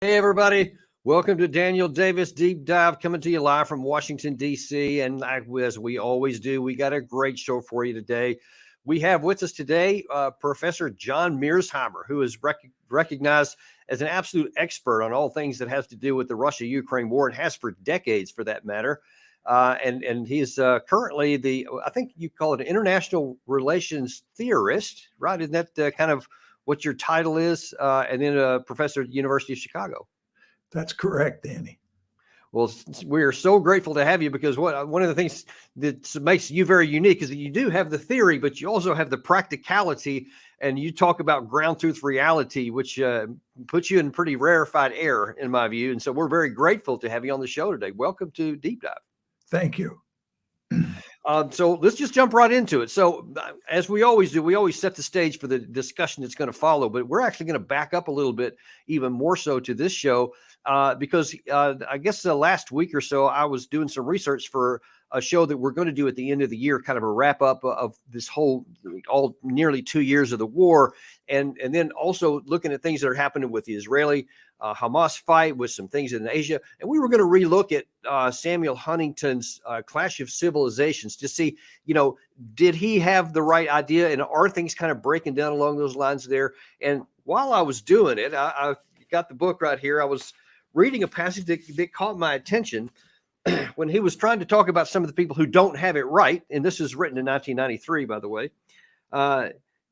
Hey, everybody. Welcome to Daniel Davis Deep Dive, coming to you live from Washington, D.C. And as we always do, we got a great show for you today. We have with us today Professor John Mearsheimer, who is recognized as an absolute expert on all things that has to do with the Russia-Ukraine war, and has for decades, for that matter. And he's currently I think you call it an international relations theorist, right? Isn't that kind of what your title is? And then a professor at the University of Chicago. That's correct, Danny. Well, we are so grateful to have you, because one of the things that makes you very unique is that you do have the theory, but you also have the practicality, and you talk about ground truth reality, which puts you in pretty rarefied air, in my view. And so we're very grateful to have you on the show today. Welcome to Deep Dive. Thank you. So let's just jump right into it. So as we always do, we always set the stage for the discussion that's going to follow, but we're actually going to back up a little bit, even more so to this show, because I guess the last week or so, I was doing some research for a show that we're going to do at the end of the year, kind of a wrap up of this all nearly 2 years of the war. And then also looking at things that are happening with the Israeli Hamas fight, with some things in Asia. And we were going to relook at Samuel Huntington's Clash of Civilizations to see, did he have the right idea? And are things kind of breaking down along those lines there? And while I was doing it, I got the book right here. I was reading a passage that caught my attention when he was trying to talk about some of the people who don't have it right. And this is written in 1993, by the way.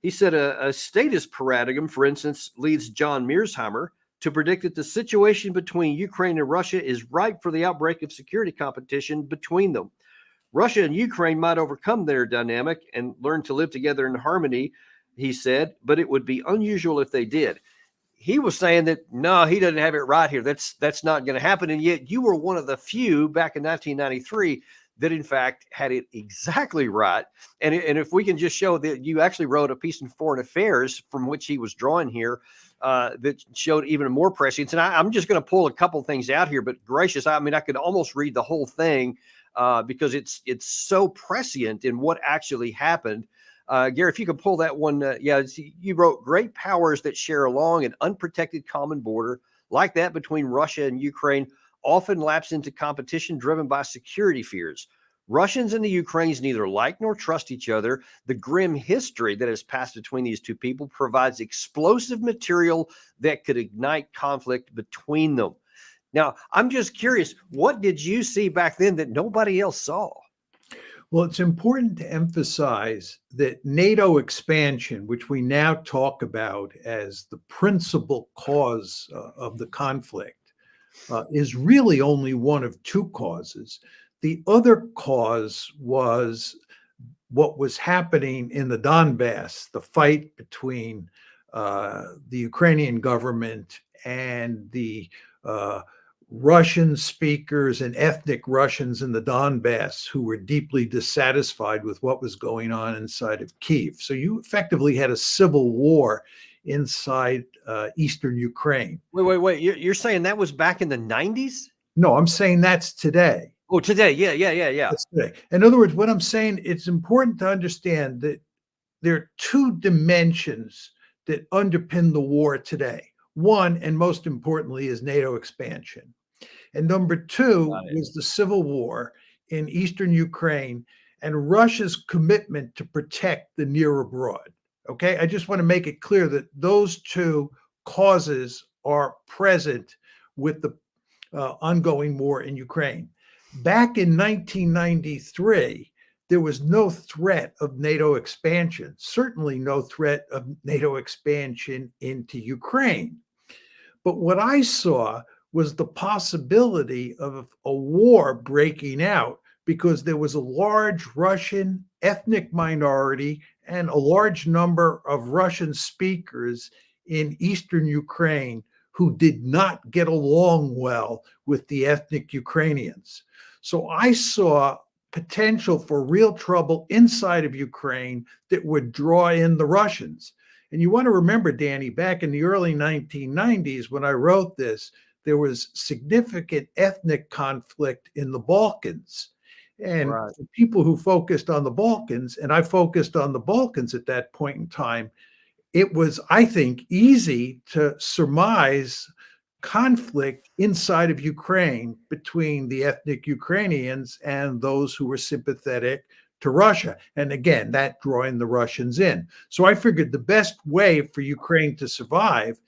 He said a status paradigm, for instance, leads John Mearsheimer to predict that the situation between Ukraine and Russia is ripe for the outbreak of security competition between them. Russia and Ukraine might overcome their dynamic and learn to live together in harmony, he said, but it would be unusual if they did. He was saying that, no, he doesn't have it right here. That's not going to happen. And yet you were one of the few back in 1993 that, in fact, had it exactly right. And if we can just show that you actually wrote a piece in Foreign Affairs from which he was drawing here, that showed even more prescience. And I'm just going to pull a couple things out here, but gracious, I mean, I could almost read the whole thing because it's so prescient in what actually happened. Gary, if you could pull that one. You wrote, great powers that share a long and unprotected common border like that between Russia and Ukraine often lapse into competition driven by security fears. Russians and the Ukrainians neither like nor trust each other. The grim history that has passed between these two people provides explosive material that could ignite conflict between them. Now, I'm just curious, what did you see back then that nobody else saw? Well, it's important to emphasize that NATO expansion, which we now talk about as the principal cause of the conflict, is really only one of two causes. The other cause was what was happening in the Donbass, the fight between the Ukrainian government and the Russian speakers and ethnic Russians in the Donbass who were deeply dissatisfied with what was going on inside of Kyiv. So you effectively had a civil war inside eastern Ukraine. Wait. You're saying that was back in the 90s? No, I'm saying that's today. Oh, today. Yeah. That's today. In other words, what I'm saying, it's important to understand that there are two dimensions that underpin the war today. One, and most importantly, is NATO expansion. And number two was the civil war in eastern Ukraine and Russia's commitment to protect the near abroad. Okay, I just want to make it clear that those two causes are present with the ongoing war in Ukraine. Back in 1993, there was no threat of NATO expansion, certainly no threat of NATO expansion into Ukraine. But what I saw was the possibility of a war breaking out because there was a large Russian ethnic minority and a large number of Russian speakers in eastern Ukraine who did not get along well with the ethnic Ukrainians. So I saw potential for real trouble inside of Ukraine that would draw in the Russians. And you want to remember, Danny, back in the early 1990s, when I wrote this, there was significant ethnic conflict in the Balkans. And for people who focused on the Balkans, and I focused on the Balkans at that point in time, it was, I think, easy to surmise conflict inside of Ukraine between the ethnic Ukrainians and those who were sympathetic to Russia. And again, that drawing the Russians in. So I figured the best way for Ukraine to survive,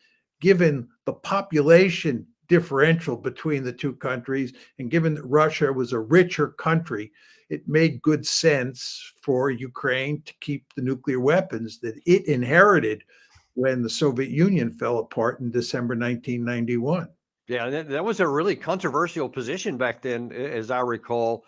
given the population differential between the two countries, and given that Russia was a richer country, it made good sense for Ukraine to keep the nuclear weapons that it inherited when the Soviet Union fell apart in December 1991. Yeah, that was a really controversial position back then, as I recall,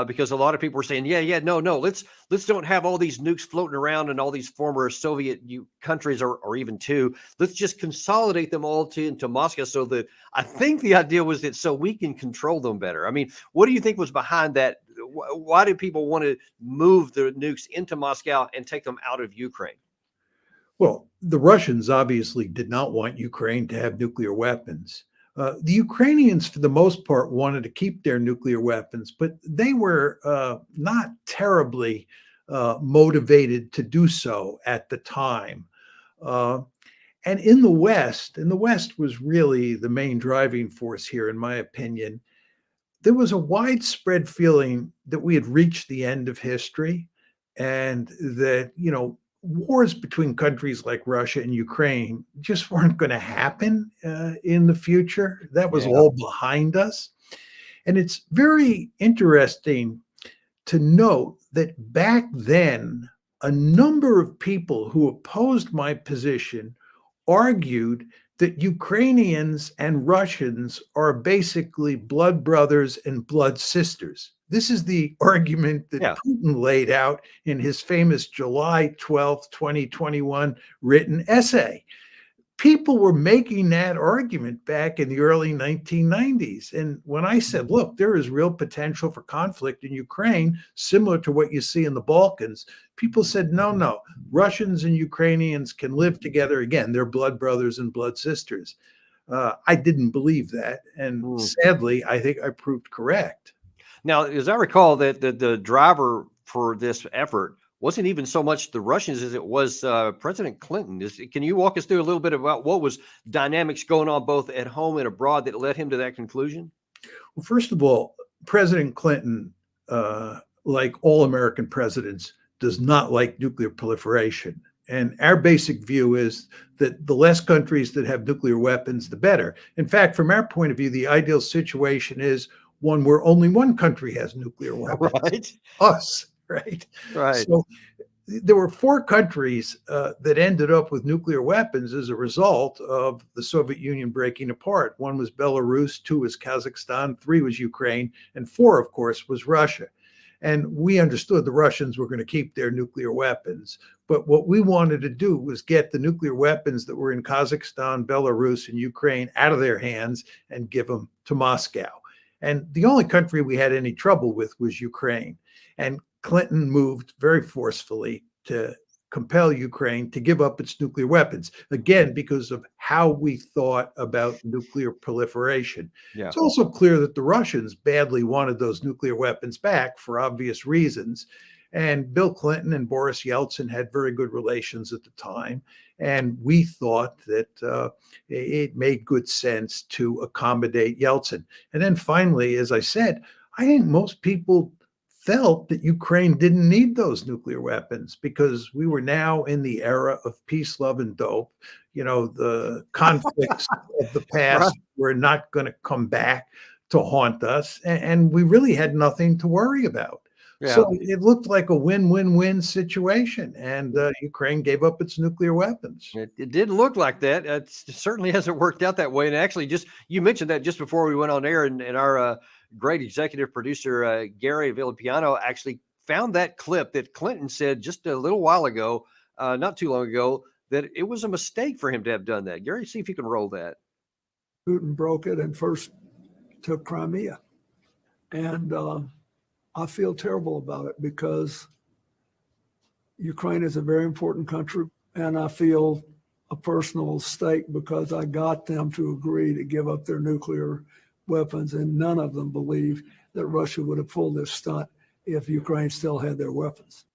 because a lot of people were saying, no, let's don't have all these nukes floating around in all these former Soviet countries, or even two. Let's just consolidate them all into Moscow, so that I think the idea was that so we can control them better. I mean, what do you think was behind that? Why did people want to move the nukes into Moscow and take them out of Ukraine? Well, the Russians obviously did not want Ukraine to have nuclear weapons. The Ukrainians, for the most part, wanted to keep their nuclear weapons, but they were not terribly motivated to do so at the time. And in the West was really the main driving force here, in my opinion. There was a widespread feeling that we had reached the end of history, and that, wars between countries like Russia and Ukraine just weren't going to happen in the future. That was all behind us. And it's very interesting to note that back then, a number of people who opposed my position argued that Ukrainians and Russians are basically blood brothers and blood sisters. This is the argument that Putin laid out in his famous July 12th, 2021 written essay. People were making that argument back in the early 1990s. And when I said, look, there is real potential for conflict in Ukraine, similar to what you see in the Balkans, people said, no, Russians and Ukrainians can live together. Again, they're blood brothers and blood sisters. I didn't believe that. And sadly, I think I proved correct. Now, as I recall, that the driver for this effort wasn't even so much the Russians as it was President Clinton. Can you walk us through a little bit about what was dynamics going on both at home and abroad that led him to that conclusion? Well, first of all, President Clinton, like all American presidents, does not like nuclear proliferation. And our basic view is that the less countries that have nuclear weapons, the better. In fact, from our point of view, the ideal situation is one where only one country has nuclear weapons. Right. Us. Right. Right. So there were 4 countries that ended up with nuclear weapons as a result of the Soviet Union breaking apart. 1 was Belarus, 2 was Kazakhstan, 3 was Ukraine, and 4, of course, was Russia. And we understood the Russians were going to keep their nuclear weapons. But what we wanted to do was get the nuclear weapons that were in Kazakhstan, Belarus, and Ukraine out of their hands and give them to Moscow. And the only country we had any trouble with was Ukraine. And Clinton moved very forcefully to compel Ukraine to give up its nuclear weapons, again, because of how we thought about nuclear proliferation. Yeah. It's also clear that the Russians badly wanted those nuclear weapons back for obvious reasons. And Bill Clinton and Boris Yeltsin had very good relations at the time. And we thought that it made good sense to accommodate Yeltsin. And then finally, as I said, I think most people felt that Ukraine didn't need those nuclear weapons because we were now in the era of peace, love, and dope. The conflicts of the past were not going to come back to haunt us. And we really had nothing to worry about. Yeah. So it looked like a win-win-win situation, and Ukraine gave up its nuclear weapons. It didn't look like that. It certainly hasn't worked out that way. And actually, you mentioned that just before we went on air, and our great executive producer, Gary Villapiano, actually found that clip that Clinton said just a little while ago, not too long ago, that it was a mistake for him to have done that. Gary, see if you can roll that. Putin broke it and first took Crimea. And I feel terrible about it because Ukraine is a very important country, and I feel a personal stake because I got them to agree to give up their nuclear weapons, and none of them believe that Russia would have pulled this stunt if Ukraine still had their weapons.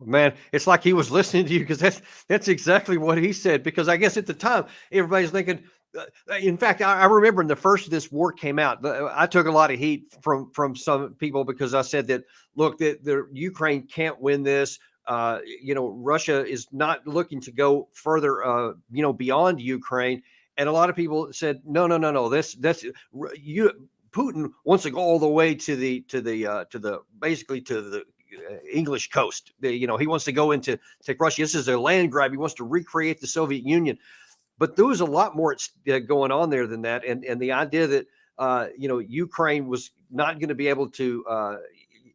Man, it's like he was listening to you, because that's exactly what he said. Because I guess at the time, everybody's thinking, In fact, I remember when the first of this war came out, I took a lot of heat from some people because I said that, look, that the Ukraine can't win this. Russia is not looking to go further, beyond Ukraine. And a lot of people said, no. Putin wants to go all the way to the English coast. He wants to go into take Russia. This is a land grab. He wants to recreate the Soviet Union. But there was a lot more going on there than that. And the idea that, Ukraine was not going to be able to,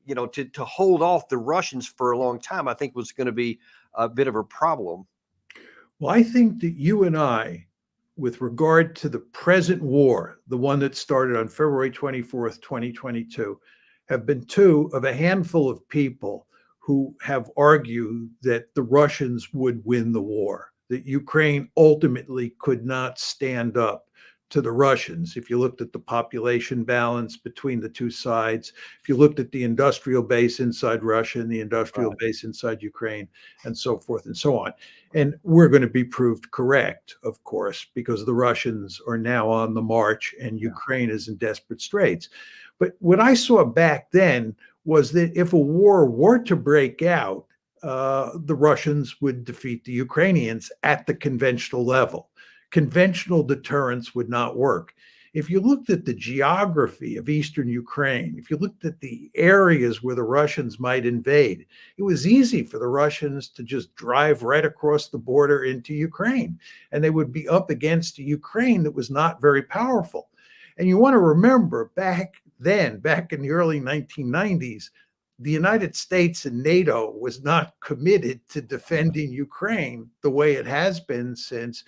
to hold off the Russians for a long time, I think was going to be a bit of a problem. Well, I think that you and I, with regard to the present war, the one that started on February 24th, 2022, have been two of a handful of people who have argued that the Russians would win the war, that Ukraine ultimately could not stand up to the Russians. If you looked at the population balance between the two sides, if you looked at the industrial base inside Russia and the industrial base inside Ukraine, and so forth and so on. And we're going to be proved correct, of course, because the Russians are now on the march and Ukraine is in desperate straits. But what I saw back then was that if a war were to break out, the Russians would defeat the Ukrainians at the conventional level. Conventional deterrence would not work. If you looked at the geography of eastern Ukraine, if you looked at the areas where the Russians might invade, it was easy for the Russians to just drive right across the border into Ukraine, and they would be up against a Ukraine that was not very powerful. And you want to remember back in the early 1990s, the United States and NATO was not committed to defending Ukraine the way it has been since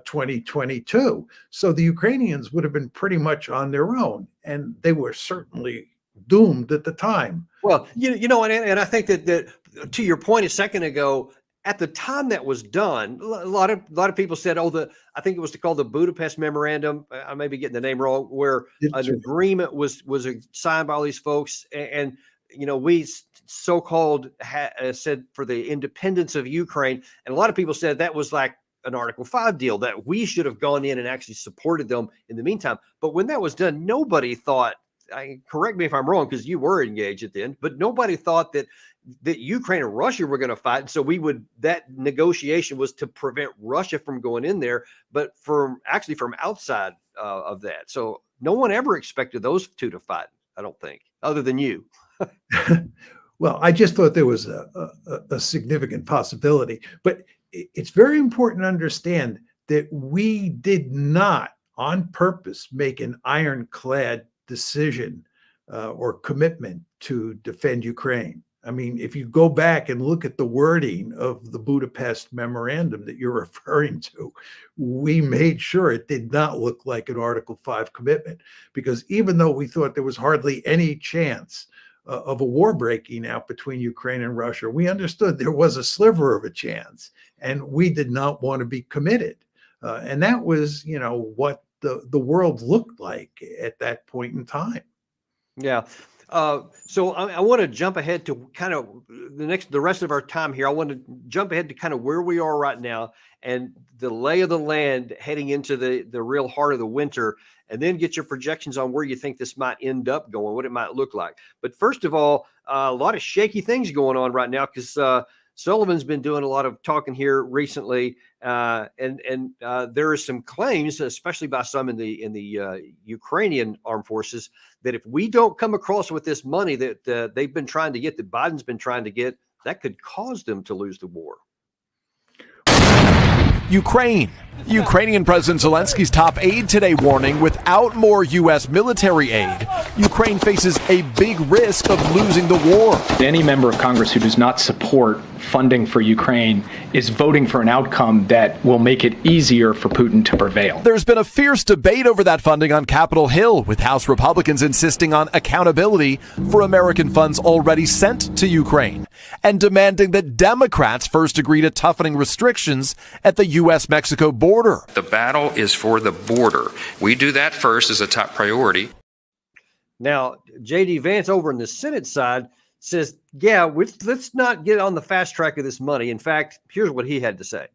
2022. So the Ukrainians would have been pretty much on their own, and they were certainly doomed at the time. Well, and I think that to your point a second ago, at the time that was done, a lot of people said, I think it was called the Budapest Memorandum. I may be getting the name wrong, where an agreement was signed by all these folks, and we so-called said for the independence of Ukraine, and a lot of people said that was like an Article 5 deal, that we should have gone in and actually supported them in the meantime. But when that was done, nobody thought, correct me if I'm wrong, because you were engaged at the end, but nobody thought that Ukraine and Russia were going to fight. And so that negotiation was to prevent Russia from going in there, but from outside of that. So no one ever expected those two to fight, I don't think, other than you. Well, I just thought there was a significant possibility, but it's very important to understand that we did not on purpose make an ironclad decision or commitment to defend Ukraine. I mean, if you go back and look at the wording of the Budapest Memorandum that you're referring to, we made sure it did not look like an Article 5 commitment, because even though we thought there was hardly any chance of a war breaking out between Ukraine and Russia, we understood there was a sliver of a chance, and we did not want to be committed. And that was, what the world looked like at that point in time. Yeah. So I want to jump ahead to kind of the rest of our time here. I want to jump ahead to kind of where we are right now and the lay of the land heading into the real heart of the winter, and then get your projections on where you think this might end up going, what it might look like. But first of all, a lot of shaky things going on right now, because Sullivan's been doing a lot of talking here recently, and there are some claims, especially by some in the Ukrainian armed forces, that if we don't come across with this money that they've been trying to get, that Biden's been trying to get, that could cause them to lose the war. Ukrainian President Zelensky's top aide today warning without more U.S. military aid, Ukraine faces a big risk of losing the war. Any member of Congress who does not support funding for Ukraine is voting for an outcome that will make it easier for Putin to prevail. There's been a fierce debate over that funding on Capitol Hill, with House Republicans insisting on accountability for American funds already sent to Ukraine, and demanding that Democrats first agree to toughening restrictions at the U.S.-Mexico border. The battle is for the border. We do that first as a top priority. Now, J.D. Vance over on the Senate side says, let's not get on the fast track of this money. In fact, here's what he had to say.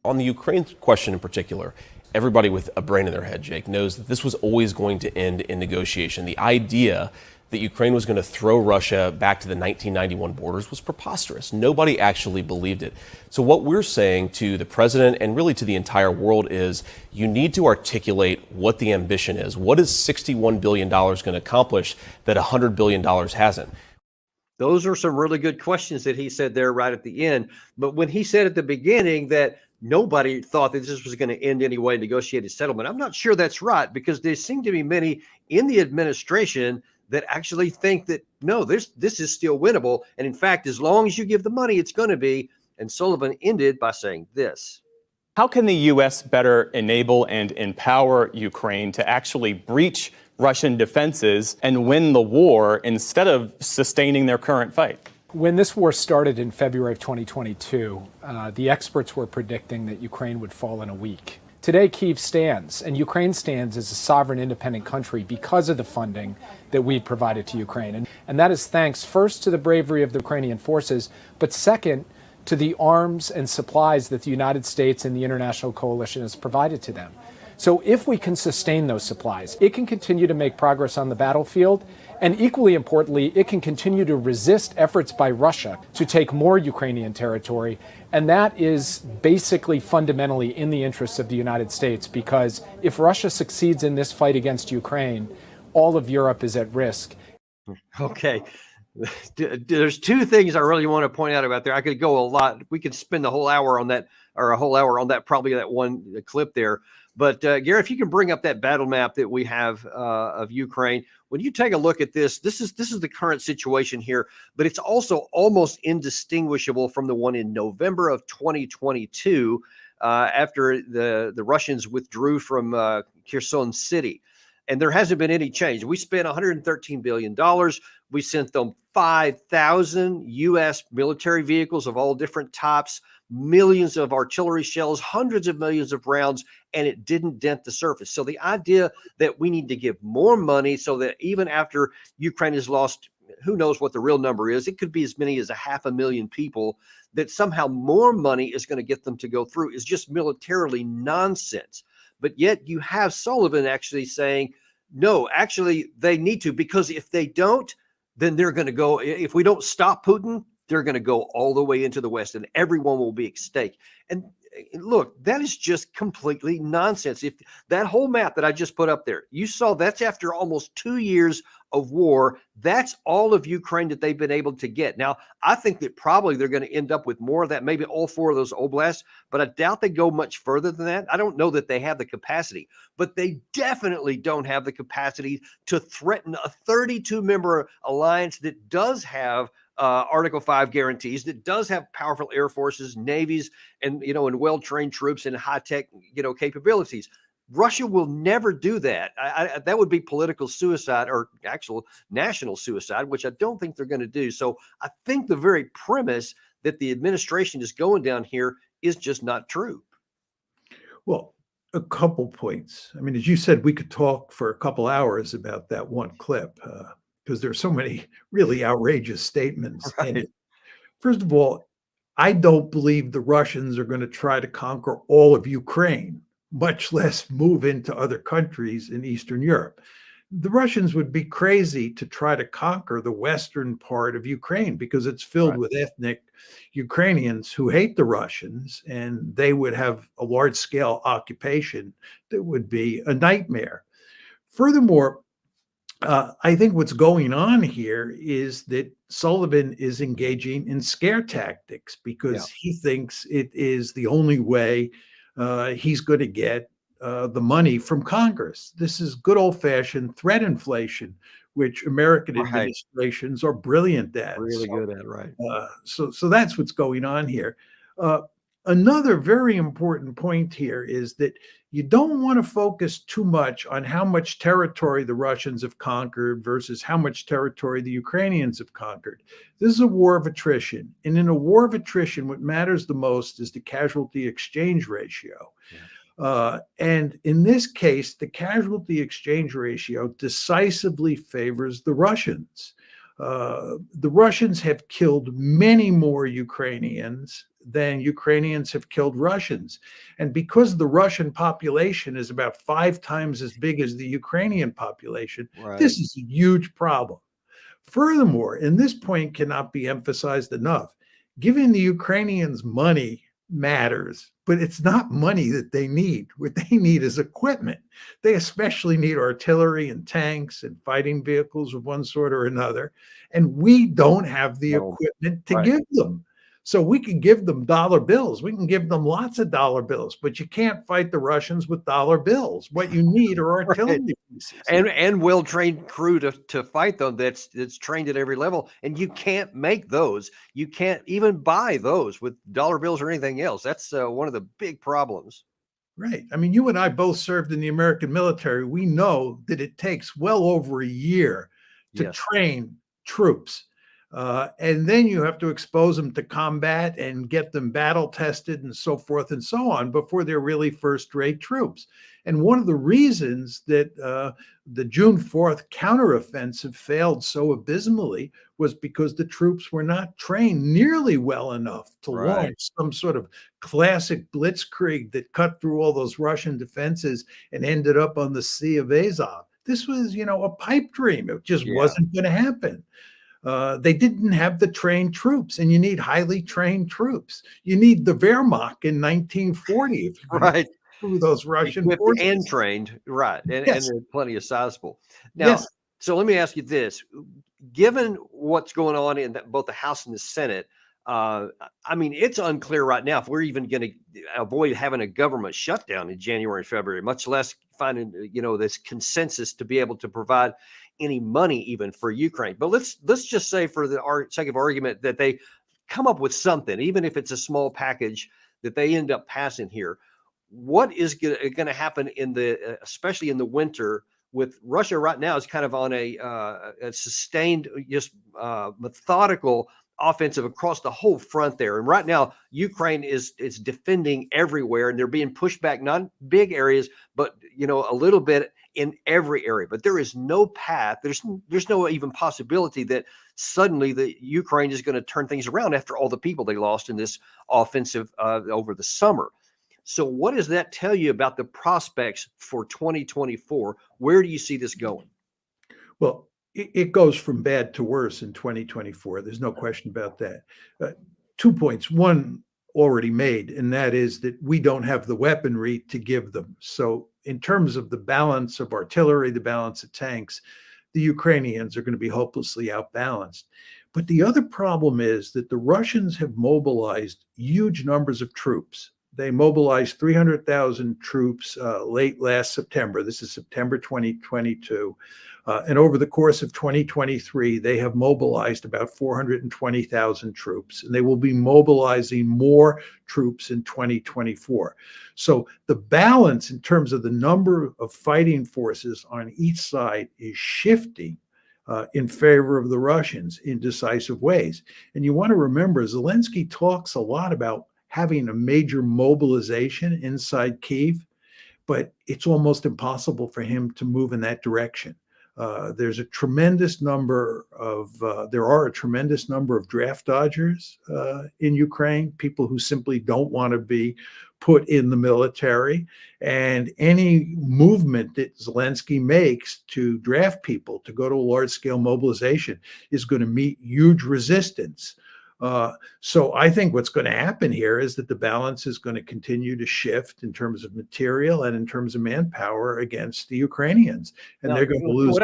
On the Ukraine question in particular, Everybody with a brain in their head, Jake, knows that this was always going to end in negotiation. The idea that Ukraine was going to throw Russia back to the 1991 borders was preposterous. Nobody actually believed it. So what we're saying to the president and really to the entire world is you need to articulate what the ambition is. What is $61 billion going to accomplish that $100 billion hasn't? Those are some really good questions that he said there right at the end. But when he said at the beginning that nobody thought that this was going to end anyway, negotiated settlement, I'm not sure that's right, because there seem to be many in the administration that actually think that, no, this is still winnable. And in fact, as long as you give the money, it's going to be. And Sullivan ended by saying this. How can the U.S. better enable and empower Ukraine to actually breach Russian defenses and win the war instead of sustaining their current fight? When this war started in February of 2022, the experts were predicting that Ukraine would fall in a week. Today, Kyiv stands, and Ukraine stands as a sovereign, independent country because of the funding that we provided to Ukraine. And that is thanks first to the bravery of the Ukrainian forces, but second, to the arms and supplies that the United States and the international coalition has provided to them. So if we can sustain those supplies, it can continue to make progress on the battlefield. And equally importantly, it can continue to resist efforts by Russia to take more Ukrainian territory. And that is basically fundamentally in the interests of the United States, because if Russia succeeds in this fight against Ukraine, all of Europe is at risk. Okay. There's two things I really want to point out about there. I could go a lot. We could spend the whole hour on that, or a whole hour on that, probably that one clip there. But Gary, if you can bring up that battle map that we have of Ukraine, when you take a look at this is the current situation here, but it's also almost indistinguishable from the one in November of 2022 after the Russians withdrew from Kherson City. And there hasn't been any change. We spent $113 billion. We sent them 5,000 U.S. military vehicles of all different types, millions of artillery shells, hundreds of millions of rounds, and it didn't dent the surface. So the idea that we need to give more money so that even after Ukraine has lost, who knows what the real number is, it could be as many as 500,000 people, that somehow more money is going to get them to go through is just militarily nonsense. But yet you have Sullivan actually saying, no, actually they need to, because if they don't, then they're going to go, if we don't stop Putin, they're going to go all the way into the West and everyone will be at stake. And look, that is just completely nonsense. If that whole map that I just put up there, you saw that's after almost 2 years of war. That's all of Ukraine that they've been able to get. Now, I think that probably they're going to end up with more of that, maybe all 4 of those oblasts, but I doubt they go much further than that. I don't know that they have the capacity, but they definitely don't have the capacity to threaten a 32-member alliance that does have Article 5 guarantees, that does have powerful air forces, navies, and and well-trained troops and high-tech capabilities. Russia will never do that. That would be political suicide, or actual national suicide, which I don't think they're going to do. So I think the very premise that the administration is going down here is just not true. Well, a couple points. I mean, as you said, we could talk for a couple hours about that one clip because there's so many really outrageous statements. Right. In it. First of all, I don't believe the Russians are going to try to conquer all of Ukraine, much less move into other countries in Eastern Europe. The Russians would be crazy to try to conquer the western part of Ukraine because it's filled with ethnic Ukrainians who hate the Russians, and they would have a large-scale occupation that would be a nightmare. Furthermore, I think what's going on here is that Sullivan is engaging in scare tactics because he thinks it is the only way he's going to get the money from Congress. This is good old-fashioned threat inflation, which American administrations are brilliant at. Really good at, right? So that's what's going on here. Another very important point here is that you don't want to focus too much on how much territory the Russians have conquered versus how much territory the Ukrainians have conquered. This is a war of attrition. And in a war of attrition, what matters the most is the casualty exchange ratio. And in this case, the casualty exchange ratio decisively favors the Russians. The Russians have killed many more Ukrainians than Ukrainians have killed Russians. And because the Russian population is about 5 times as big as the Ukrainian population, Right. this is a huge problem. Furthermore, and this point cannot be emphasized enough, giving the Ukrainians money matters, but it's not money that they need. What they need is equipment. They especially need artillery and tanks and fighting vehicles of one sort or another. And we don't have the No. equipment to Right. give them. So we can give them dollar bills. We can give them lots of dollar bills, but you can't fight the Russians with dollar bills. What you need are artillery pieces. And well-trained crew to fight them that's trained at every level. And you can't make those. You can't even buy those with dollar bills or anything else. That's one of the big problems. Right. I mean, you and I both served in the American military. We know that it takes well over a year to Yes. train troops. And then you have to expose them to combat and get them battle tested and so forth and so on before they're really first-rate troops. And one of the reasons that the June 4th counteroffensive failed so abysmally was because the troops were not trained nearly well enough to Right. launch some sort of classic blitzkrieg that cut through all those Russian defenses and ended up on the Sea of Azov. This was, a pipe dream. It just Yeah. wasn't going to happen. They didn't have the trained troops, and you need highly trained troops. You need the Wehrmacht in 1940 if you're going to Right. through those Russian Equipped forces. and trained. Right. And Yes. there's plenty of sizable. Now, Yes. so let me ask you this. Given what's going on in both the House and the Senate, I mean, it's unclear right now if we're even going to avoid having a government shutdown in January and February, much less finding, this consensus to be able to provide any money even for Ukraine. But let's just say for the sake of argument that they come up with something, even if it's a small package that they end up passing here. What is going to happen especially in the winter with Russia right now is kind of on a sustained, just methodical offensive across the whole front there. And right now, Ukraine is defending everywhere, and they're being pushed back, not big areas, but a little bit in every area. But there is no path. There's no even possibility that suddenly the Ukraine is going to turn things around after all the people they lost in this offensive over the summer. So what does that tell you about the prospects for 2024? Where do you see this going? Well, it goes from bad to worse in 2024. There's no question about that. 2 points. One already made, and that is that we don't have the weaponry to give them. So in terms of the balance of artillery, the balance of tanks, the Ukrainians are going to be hopelessly outbalanced. But the other problem is that the Russians have mobilized huge numbers of troops. They mobilized 300,000 troops late last September. This is September 2022. And over the course of 2023, they have mobilized about 420,000 troops, and they will be mobilizing more troops in 2024. So the balance in terms of the number of fighting forces on each side is shifting in favor of the Russians in decisive ways. And you want to remember, Zelensky talks a lot about having a major mobilization inside Kyiv, but it's almost impossible for him to move in that direction. There are a tremendous number of draft dodgers in Ukraine, people who simply don't want to be put in the military. And any movement that Zelensky makes to draft people to go to a large-scale mobilization is going to meet huge resistance. So I think what's going to happen here is that the balance is going to continue to shift in terms of material and in terms of manpower against the Ukrainians, and they're going to lose.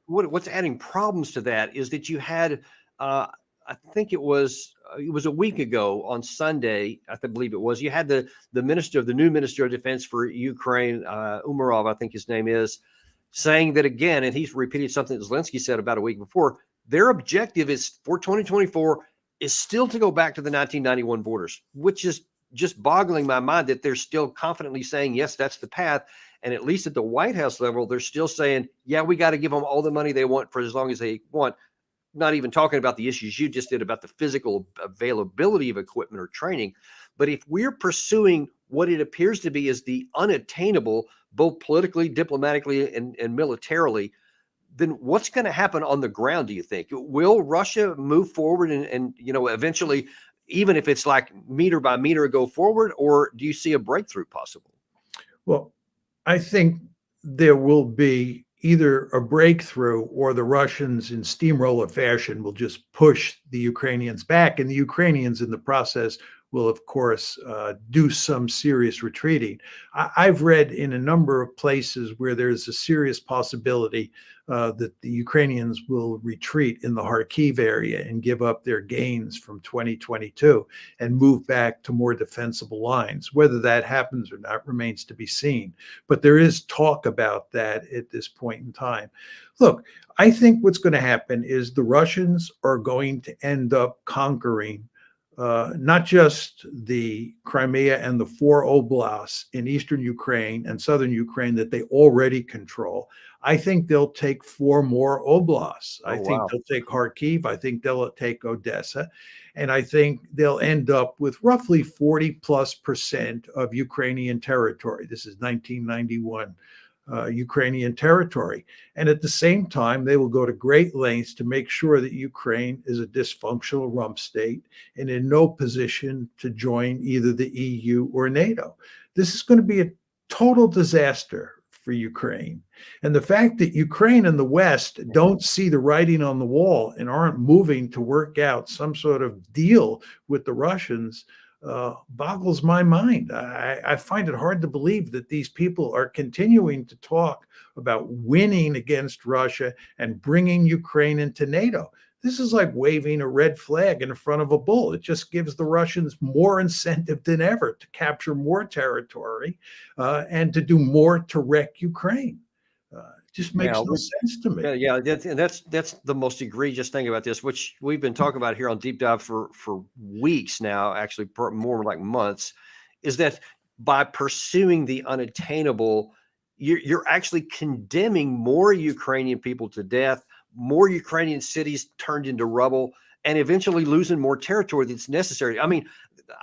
What's adding problems to that is that you had, I think it was a week ago on Sunday, I believe it was, you had the new Minister of Defense for Ukraine, Umarov, I think his name is, saying that again, and he's repeated something that Zelensky said about a week before. Their objective is for 2024 is still to go back to the 1991 borders, which is just boggling my mind that they're still confidently saying, yes, that's the path. And at least at the White House level, they're still saying, yeah, we got to give them all the money they want for as long as they want. Not even talking about the issues you just did about the physical availability of equipment or training. But if we're pursuing what it appears to be is the unattainable, both politically, diplomatically, and militarily, then what's going to happen on the ground, do you think? Will Russia move forward and eventually, even if it's like meter by meter, go forward, or do you see a breakthrough possible? Well, I think there will be either a breakthrough or the Russians in steamroller fashion will just push the Ukrainians back, and the Ukrainians in the process will, of course, do some serious retreating. I've read in a number of places where there's a serious possibility that the Ukrainians will retreat in the Kyiv area and give up their gains from 2022 and move back to more defensible lines. Whether that happens or not remains to be seen. But there is talk about that at this point in time. Look, I think what's going to happen is the Russians are going to end up conquering not just the Crimea and the 4 oblasts in eastern Ukraine and southern Ukraine that they already control. I think they'll take 4 more oblasts. I think they'll take Kharkiv. I think they'll take Odessa. And I think they'll end up with roughly 40+% of Ukrainian territory. This is 1991. Ukrainian territory. And at the same time, they will go to great lengths to make sure that Ukraine is a dysfunctional rump state and in no position to join either the EU or NATO. This is going to be a total disaster for Ukraine. And the fact that Ukraine and the West don't see the writing on the wall and aren't moving to work out some sort of deal with the Russians boggles my mind. I find it hard to believe that these people are continuing to talk about winning against Russia and bringing Ukraine into NATO. This is like waving a red flag in front of a bull. It just gives the Russians more incentive than ever to capture more territory and to do more to wreck Ukraine. Just makes no sense to me. Yeah, that's the most egregious thing about this, which we've been talking about here on Deep Dive for weeks now, actually more like months, is that by pursuing the unattainable, you're actually condemning more Ukrainian people to death, more Ukrainian cities turned into rubble, and eventually losing more territory that's necessary. I mean,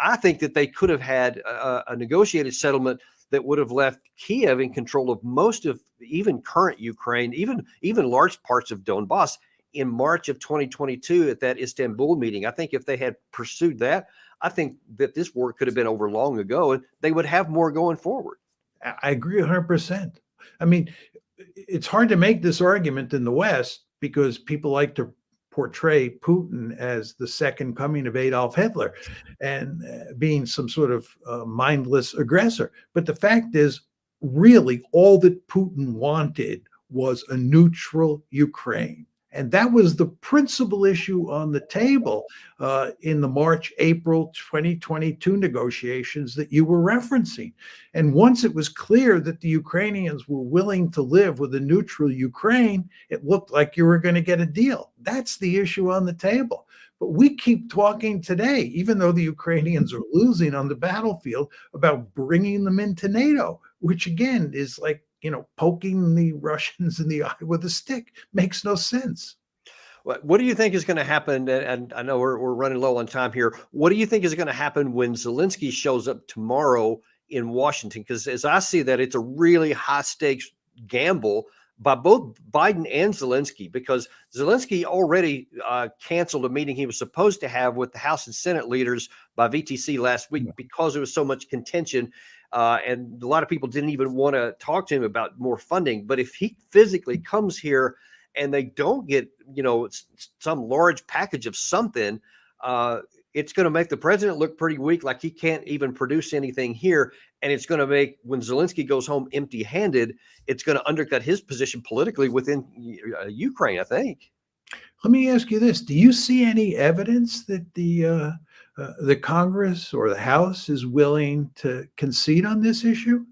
I think that they could have had a negotiated settlement that would have left Kyiv in control of most of even current Ukraine, even large parts of Donbass in March of 2022 at that Istanbul meeting. I think if they had pursued that, I think that this war could have been over long ago and they would have more going forward. I agree 100%. I mean, it's hard to make this argument in the West because people like to portray Putin as the second coming of Adolf Hitler and being some sort of mindless aggressor. But the fact is, really, all that Putin wanted was a neutral Ukraine. And that was the principal issue on the table in the March-April 2022 negotiations that you were referencing. And once it was clear that the Ukrainians were willing to live with a neutral Ukraine, it looked like you were going to get a deal. That's the issue on the table. But we keep talking today, even though the Ukrainians are losing on the battlefield, about bringing them into NATO, which again is like, poking the Russians in the eye with a stick. Makes no sense. What do you think is going to happen? And I know we're running low on time here. What do you think is going to happen when Zelensky shows up tomorrow in Washington? Because as I see that, it's a really high stakes gamble by both Biden and Zelensky, because Zelensky already canceled a meeting he was supposed to have with the House and Senate leaders by VTC last week because there was so much contention. And a lot of people didn't even want to talk to him about more funding. But if he physically comes here and they don't get, some large package of something, it's going to make the president look pretty weak, like he can't even produce anything here. And it's going to make, when Zelensky goes home empty-handed, it's going to undercut his position politically within Ukraine, I think. Let me ask you this. Do you see any evidence that the Congress or the House is willing to concede on this issue?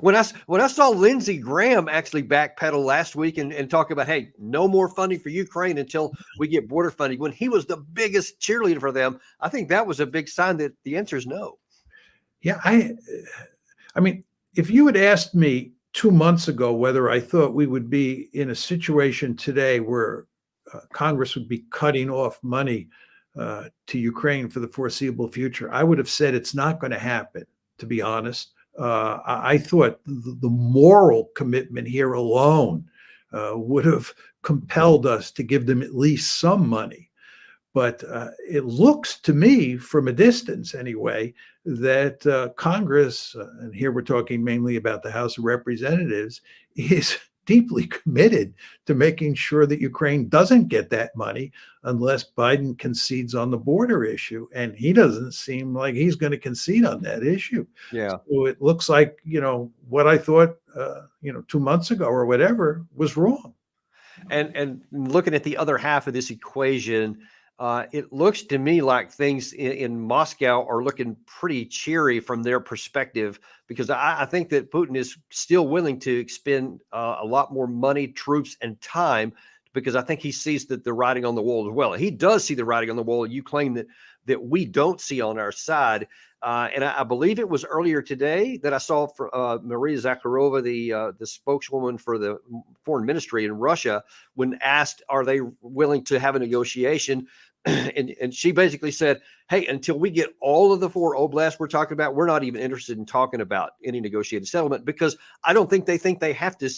When I saw Lindsey Graham actually backpedal last week and talk about, hey, no more funding for Ukraine until we get border funding, when he was the biggest cheerleader for them, I think that was a big sign that the answer is no. Yeah, I mean, if you had asked me 2 months ago whether I thought we would be in a situation today where Congress would be cutting off money to Ukraine for the foreseeable future, I would have said it's not going to happen, to be honest. I thought the moral commitment here alone would have compelled us to give them at least some money. But it looks to me, from a distance anyway, that Congress, and here we're talking mainly about the House of Representatives, is deeply committed to making sure that Ukraine doesn't get that money unless Biden concedes on the border issue. And he doesn't seem like he's going to concede on that issue. Yeah. So it looks like, what I thought, 2 months ago or whatever was wrong. And looking at the other half of this equation, it looks to me like things in Moscow are looking pretty cheery from their perspective, because I think that Putin is still willing to expend a lot more money, troops, and time, because I think he sees that the writing on the wall as well. He does see the writing on the wall. You claim that we don't see on our side. And I believe it was earlier today that I saw Maria Zakharova, the spokeswoman for the foreign ministry in Russia, when asked, are they willing to have a negotiation? And she basically said, hey, until we get all of the 4 oblasts we're talking about, we're not even interested in talking about any negotiated settlement, because I don't think they have to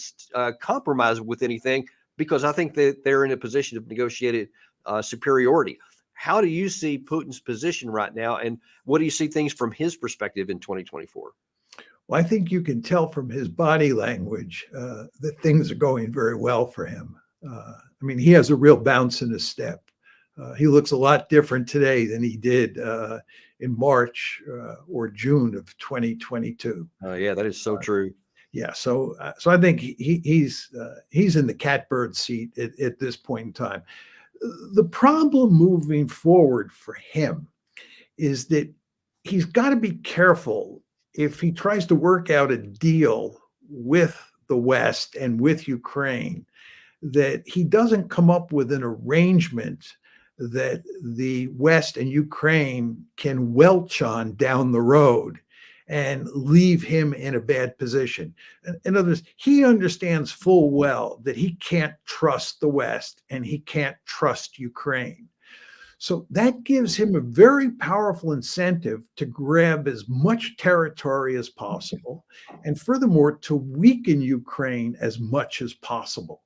compromise with anything, because I think that they're in a position of negotiated superiority. How do you see Putin's position right now, and what do you see things from his perspective in 2024? Well, I think you can tell from his body language that things are going very well for him. He has a real bounce in his step. He looks a lot different today than he did in March or June of 2022. Yeah, that is so true. Yeah, so I think he's in the catbird seat at this point in time. The problem moving forward for him is that he's got to be careful if he tries to work out a deal with the West and with Ukraine, that he doesn't come up with an arrangement that the West and Ukraine can welch on down the road and leave him in a bad position. In other words, he understands full well that he can't trust the West and he can't trust Ukraine. So that gives him a very powerful incentive to grab as much territory as possible, and furthermore, to weaken Ukraine as much as possible.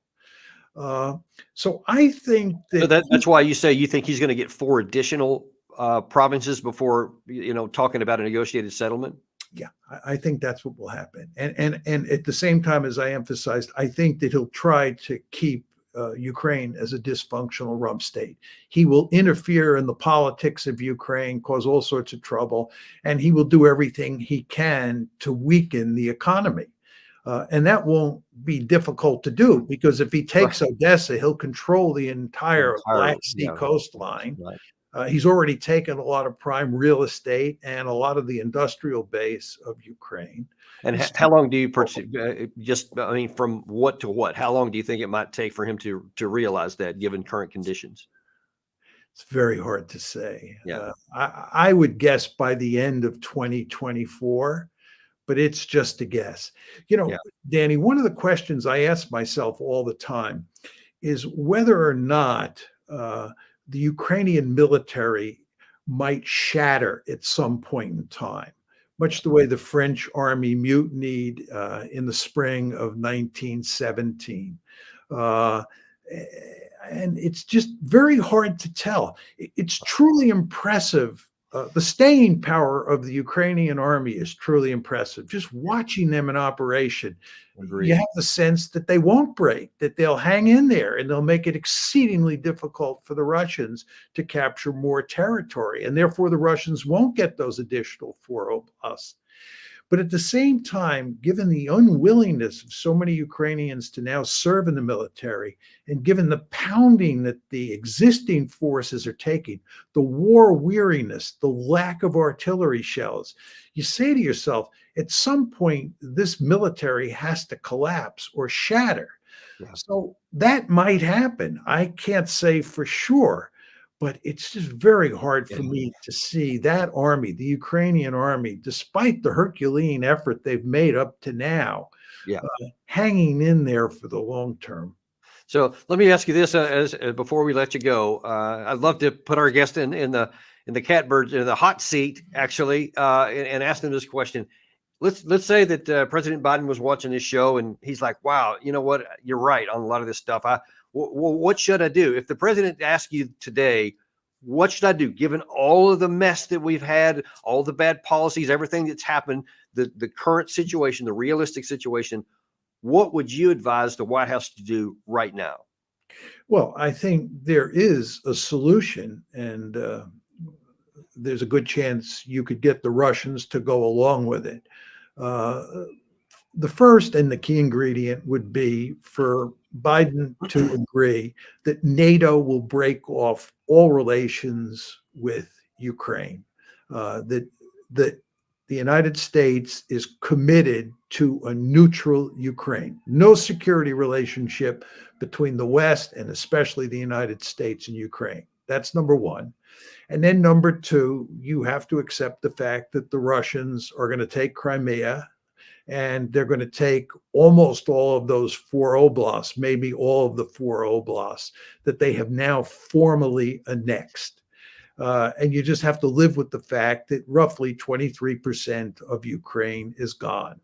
So I think that, so that's why you say you think he's going to get 4 additional provinces before, talking about a negotiated settlement. Yeah, I think that's what will happen. And at the same time, as I emphasized, I think that he'll try to keep Ukraine as a dysfunctional rump state. He will interfere in the politics of Ukraine, cause all sorts of trouble, and he will do everything he can to weaken the economy. And that won't be difficult to do, because if he takes Odessa, he'll control the entire Black Sea coastline. Right. He's already taken a lot of prime real estate and a lot of the industrial base of Ukraine. And how long do you from what to what? How long do you think it might take for him to realize that, given current conditions? It's very hard to say. Yeah. I would guess by the end of 2024, but it's just a guess. Danny, one of the questions I ask myself all the time is whether or not the Ukrainian military might shatter at some point in time, much the way the French army mutinied in the spring of 1917. And it's just very hard to tell. It's truly impressive. The staying power of the Ukrainian army is truly impressive. Just watching them in operation, you have the sense that they won't break, that they'll hang in there, and they'll make it exceedingly difficult for the Russians to capture more territory. And therefore, the Russians won't get those additional 4 oblasts. But at the same time, given the unwillingness of so many Ukrainians to now serve in the military, and given the pounding that the existing forces are taking, the war weariness, the lack of artillery shells, you say to yourself, at some point, this military has to collapse or shatter. Yeah. So that might happen. I can't say for sure. But it's just very hard for me to see that army, the Ukrainian army, despite the Herculean effort they've made up to now, hanging in there for the long term. So let me ask you this before we let you go. I'd love to put our guest in the catbird, in the hot seat, actually, and ask them this question. let's say that President Biden was watching this show and he's like, wow, you know what? You're right on a lot of this stuff. What should I do? If the president asked you today, what should I do? Given all of the mess that we've had, all the bad policies, everything that's happened, the current situation, the realistic situation, what would you advise the White House to do right now? Well, I think there is a solution, and there's a good chance you could get the Russians to go along with it. The first and the key ingredient would be for Biden to agree that NATO will break off all relations with Ukraine, that the United States is committed to a neutral Ukraine, no security relationship between the West and especially the United States and Ukraine. That's number one. And then number two, you have to accept the fact that the Russians are going to take Crimea, and they're going to take almost all of those 4 oblasts, maybe all of the 4 oblasts that they have now formally annexed. And you just have to live with the fact that roughly 23% of Ukraine is gone.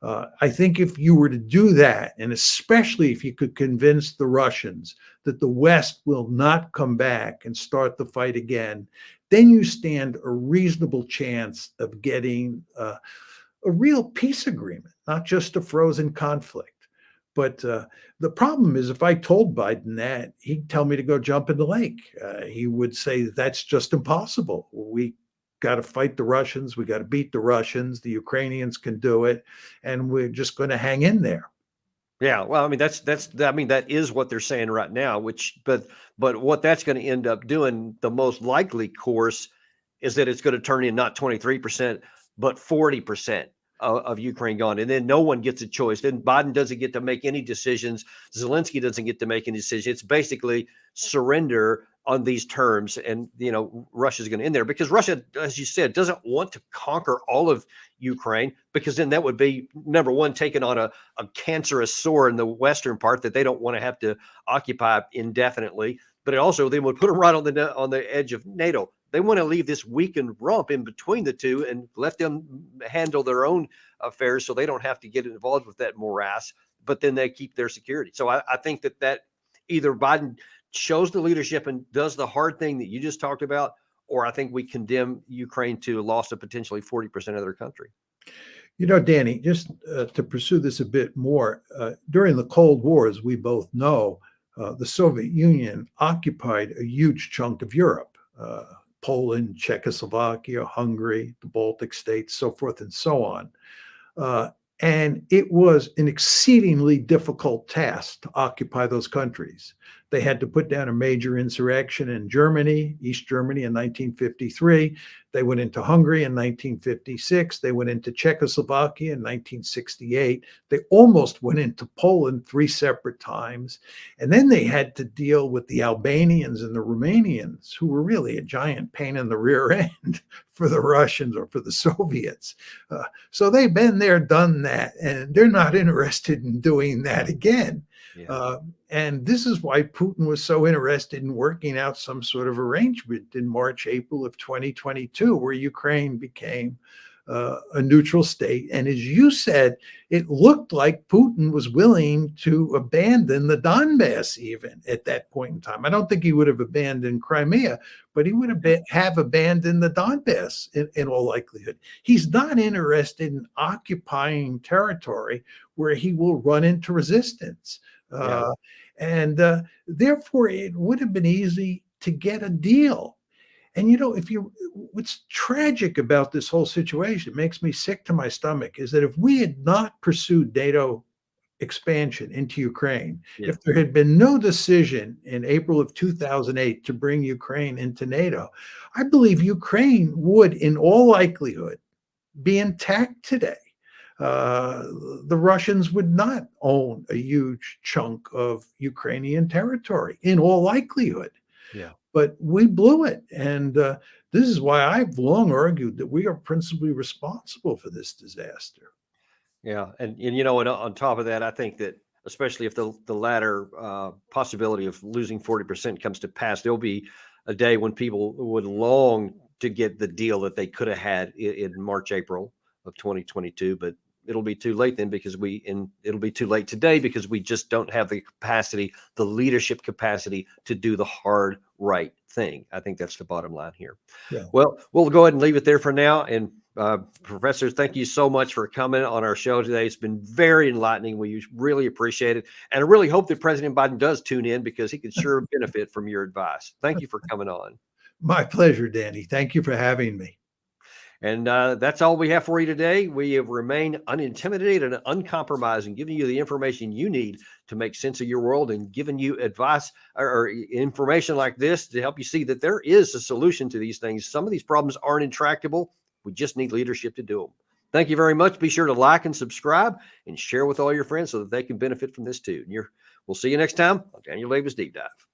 I think if you were to do that, and especially if you could convince the Russians that the West will not come back and start the fight again, then you stand a reasonable chance of getting a real peace agreement, not just a frozen conflict. But the problem is, if I told Biden that, he'd tell me to go jump in the lake. He would say that's just impossible. We got to fight the Russians. We got to beat the Russians. The Ukrainians can do it, and we're just going to hang in there. Yeah, well, I mean that is what they're saying right now. But what that's going to end up doing, the most likely course, is that it's going to turn in not 23%, but 40% of Ukraine gone, and then no one gets a choice. Then Biden doesn't get to make any decisions. Zelensky doesn't get to make any decisions. It's basically surrender on these terms, and Russia's going to end there, because Russia, as you said, doesn't want to conquer all of Ukraine, because then that would be, number one, taking on a cancerous sore in the western part that they don't want to have to occupy indefinitely. But it also then would put them right on the edge of NATO. They want to leave this weakened rump in between the two and let them handle their own affairs, so they don't have to get involved with that morass, but then they keep their security. So I think that either Biden shows the leadership and does the hard thing that you just talked about, or I think we condemn Ukraine to a loss of potentially 40% of their country. Danny, just to pursue this a bit more, during the Cold War, as we both know, the Soviet Union occupied a huge chunk of Europe. Poland, Czechoslovakia, Hungary, the Baltic states, so forth and so on. And it was an exceedingly difficult task to occupy those countries. They had to put down a major insurrection in Germany, East Germany, in 1953. They went into Hungary in 1956. They went into Czechoslovakia in 1968. They almost went into Poland 3 separate times. And then they had to deal with the Albanians and the Romanians, who were really a giant pain in the rear end for the Russians or for the Soviets. So they've been there, done that, and they're not interested in doing that again. Yeah. And this is why Putin was so interested in working out some sort of arrangement in March, April of 2022, where Ukraine became a neutral state. And as you said, it looked like Putin was willing to abandon the Donbass even at that point in time. I don't think he would have abandoned Crimea, but he would have abandoned the Donbass in all likelihood. He's not interested in occupying territory where he will run into resistance. Yeah. And therefore, it would have been easy to get a deal. And, what's tragic about this whole situation, it makes me sick to my stomach, is that if we had not pursued NATO expansion into Ukraine, if there had been no decision in April of 2008 to bring Ukraine into NATO, I believe Ukraine would, in all likelihood, be intact today. The Russians would not own a huge chunk of Ukrainian territory, in all likelihood. Yeah. But we blew it. And this is why I've long argued that we are principally responsible for this disaster. Yeah. And on top of that, I think that especially if the latter possibility of losing 40% comes to pass, there'll be a day when people would long to get the deal that they could have had in March, April of 2022, but it'll be too late then because it'll be too late today because we just don't have the capacity, the leadership capacity to do the hard, right thing. I think that's the bottom line here. Yeah. Well, we'll go ahead and leave it there for now. And Professor, thank you so much for coming on our show today. It's been very enlightening. We really appreciate it. And I really hope that President Biden does tune in because he could sure benefit from your advice. Thank you for coming on. My pleasure, Danny. Thank you for having me. And that's all we have for you today. We have remained unintimidated and uncompromising, giving you the information you need to make sense of your world and giving you advice or information like this to help you see that there is a solution to these things. Some of these problems aren't intractable. We just need leadership to do them. Thank you very much. Be sure to like and subscribe and share with all your friends so that they can benefit from this too. And we'll see you next time on Daniel Davis Deep Dive.